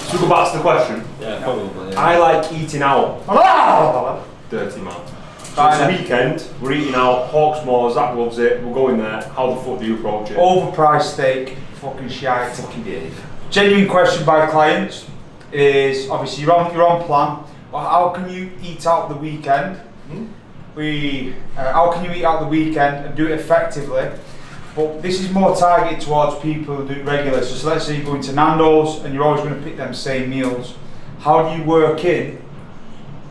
So go back to the question. Yeah, probably. Yeah. I like eating out. Dirty man. So it's a weekend, we're eating out, Hawksmoor, Zach loves it, we're going there. How the fuck do you approach it? Overpriced steak, fucking shite. Fucking Dave. Genuine question by clients is, obviously you're on plan, but how can you eat out the weekend? How can you eat out the weekend and do it effectively? But this is more targeted towards people who do it regularly. So let's say you're going to Nando's and you're always going to pick them same meals. How do you work in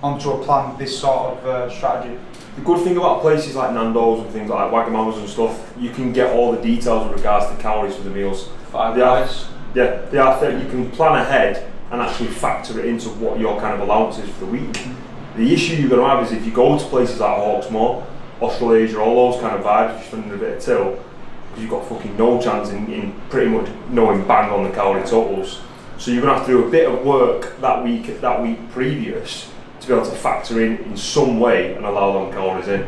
onto a plan this sort of strategy? The good thing about places like Nando's and things like Wagamama's and stuff, you can get all the details with regards to calories for the meals. Five Guys. Yeah, they are. You can plan ahead and actually factor it into what your kind of allowance is for the week. The issue you're going to have is if you go to places like Hawksmoor, Australasia, all those kind of vibes, you're spending a bit of till, because you've got fucking no chance in pretty much knowing bang on the calorie totals. So you're going to have to do a bit of work that week previous to be able to factor in some way and allow them calories in.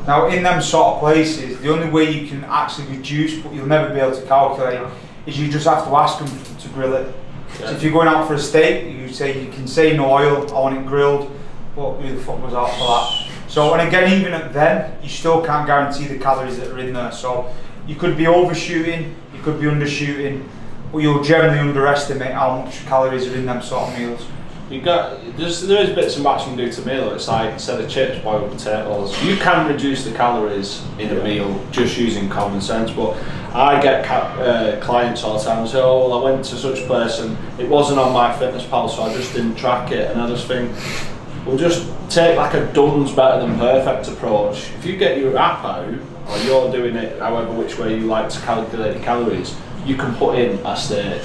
Now in them sort of places, the only way you can actually reduce, but you'll never be able to calculate, is you just have to ask them to grill it. Yeah. So if you're going out for a steak, you can say no oil, I want it grilled, but who the fuck was out for that? So, and again, even at then, you still can't guarantee the calories that are in there. So you could be overshooting, you could be undershooting, but you'll generally underestimate how much calories are in them sort of meals. There is bits and bats you can do to a meal. It's like, instead of chips, boiled potatoes. You can reduce the calories in a meal just using common sense, but I get clients all the time who say, oh, well, I went to such place and it wasn't on MyFitnessPal, so I just didn't track it. And I just think, we'll just take like a done's better than perfect approach. If you get your app out, or you're doing it however which way you like to calculate the calories, you can put in a steak,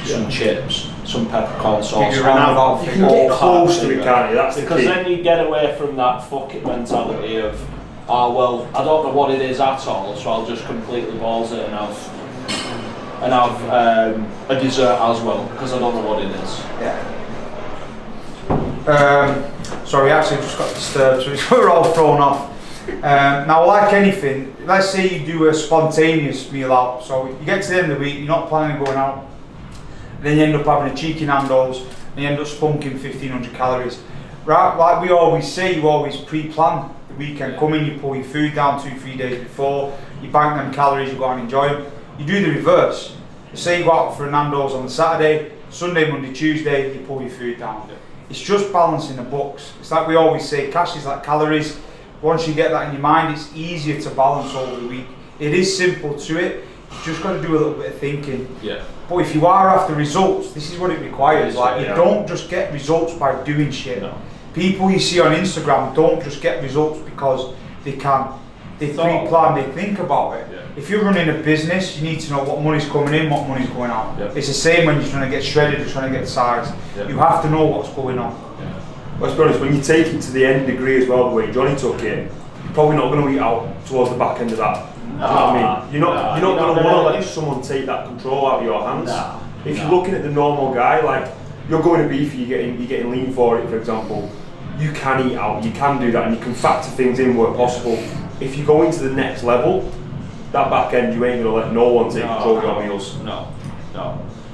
some chips, some peppercorn sauce. You can get close to it, can't you? That's because then you get away from that fuck it mentality of, oh well, I don't know what it is at all, so I'll just completely balls it and have a dessert as well, because I don't know what it is. Yeah. Sorry, actually just got disturbed, so we're all thrown off. Now, like anything, let's say you do a spontaneous meal out, so you get to the end of the week, you're not planning on going out, then you end up having a cheeky Nando's, and you end up spunking 1,500 calories. Right, like we always say, you always pre-plan the weekend. Come in, you pull your food down 2-3 days before, you bank them calories, you go out and enjoy them. You do the reverse. Say you go out for a Nando's on the Saturday, Sunday, Monday, Tuesday, you pull your food down. It's just balancing the books. It's like we always say, cash is like calories. Once you get that in your mind, it's easier to balance over the week. It is simple to it. You've just got to do a little bit of thinking. Yeah. But if you are after results, this is what it requires. You don't just get results by doing shit. No. People you see on Instagram don't just get results because they can. They pre-plan, they think about it. Yeah. If you're running a business, you need to know what money's coming in, what money's going out. Yeah. It's the same when you're trying to get shredded or trying to get size. Yeah. You have to know what's going on. Yeah. Well, let's be honest, when you take it to the end degree as well, the way Johnny took it, you're probably not going to eat out towards the back end of that. Do you know what I mean? You're not going to want to let someone take that control out of your hands. If you're looking at the normal guy, like you're going to beef, you're getting lean for it, for example, you can eat out, you can do that, and you can factor things in where possible. If you go into the next level, that back end, you ain't going to let no one take control of your meals. No.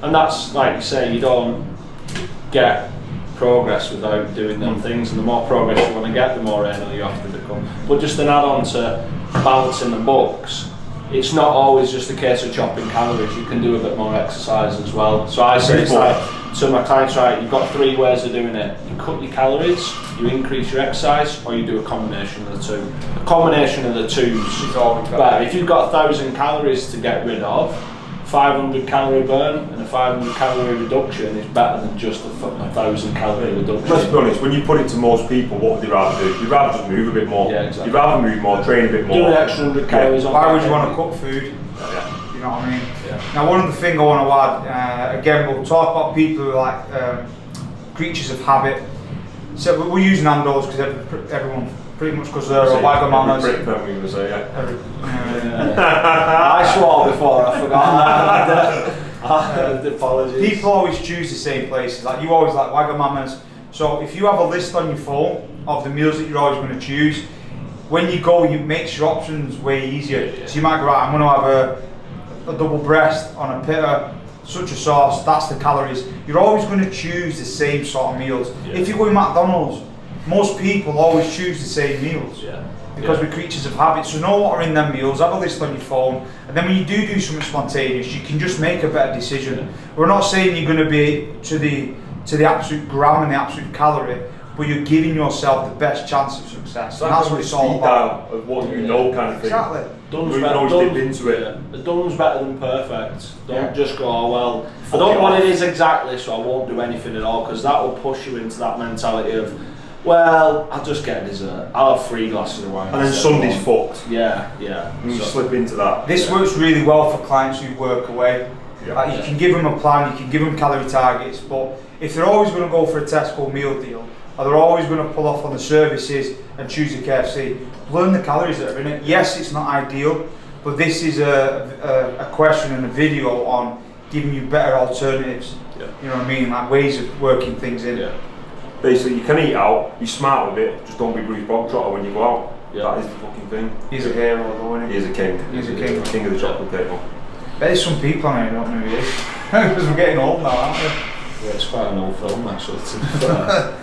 And that's, like you say, you don't get progress without doing them things, and the more progress you want to get, the more anal you have to become. But just an add-on to balancing the books, it's not always just a case of chopping calories. You can do a bit more exercise as well. So I say it's like, to my clients, right, you've got 3 ways of doing it. You cut your calories, you increase your exercise, or you do a combination of the two. A combination of the two is all better. If you've got 1,000 calories to get rid of, 500 calorie burn and a 500 calorie reduction is better than just a 1,000 calorie reduction. Let's be honest, when you put it to most people, what would they rather do? You'd rather just move a bit more. Yeah, exactly. You'd rather move more, train a bit more. Do an extra 100 calories on. Why would you want to cook food? Yeah. You know what I mean? Yeah. Now, one of the things I want to add, again, we'll talk about people who are like creatures of habit. So we're using Nando's because everyone pretty much because they're Wagamama's. I swore before, I forgot. Apologies. People always choose the same places. Like you always like Wagamama's. So if you have a list on your phone of the meals that you're always going to choose, when you go, you make your options way easier. So you might go, right, I'm going to have a double breast on a pita, such a sauce, that's the calories. You're always going to choose the same sort of meals. Yeah. If you go to McDonald's, most people always choose the same meals. Yeah. Because we're creatures of habit. So know what are in them meals, have a list on your phone, and then when you do something spontaneous, you can just make a better decision. Yeah. We're not saying you're going to be to the absolute gram and the absolute calorie, but you're giving yourself the best chance of success. So And that's what it's all speed about. dial of what you know, kind of thing. Exactly. Done's You can better, always done, dip into it. yeah. Done's better than perfect. Don't Yeah. just go, oh, well, I Fuck don't it know what off. it is exactly, so I won't do anything at all, because that will push you into that mentality of, well, I'll just get a dessert. I'll have 3 glasses of wine. And then instead of Sunday's one. fucked. Yeah, yeah. And you So- slip into that. This Yeah. works really well for clients who work away. Yeah. You can give them a plan, you can give them calorie targets, but if they're always going to go for a Tesco meal deal, or they're always going to pull off on the services and choose a KFC, learn the calories that are in it. Yes, it's not ideal, but this is a question and a video on giving you better alternatives. Yeah. You know what I mean? Like ways of working things in. Yeah. Basically, you can eat out, be smart with it, just don't be Bruce Bogtrotter when you go out. Yeah. That is the fucking thing. He's a hero though, isn't He he? is a king. He's a king. King of the chocolate table. There's some people on here who don't know who he is. Because we're getting old now, aren't we? Yeah, it's quite an old film actually, to be fair.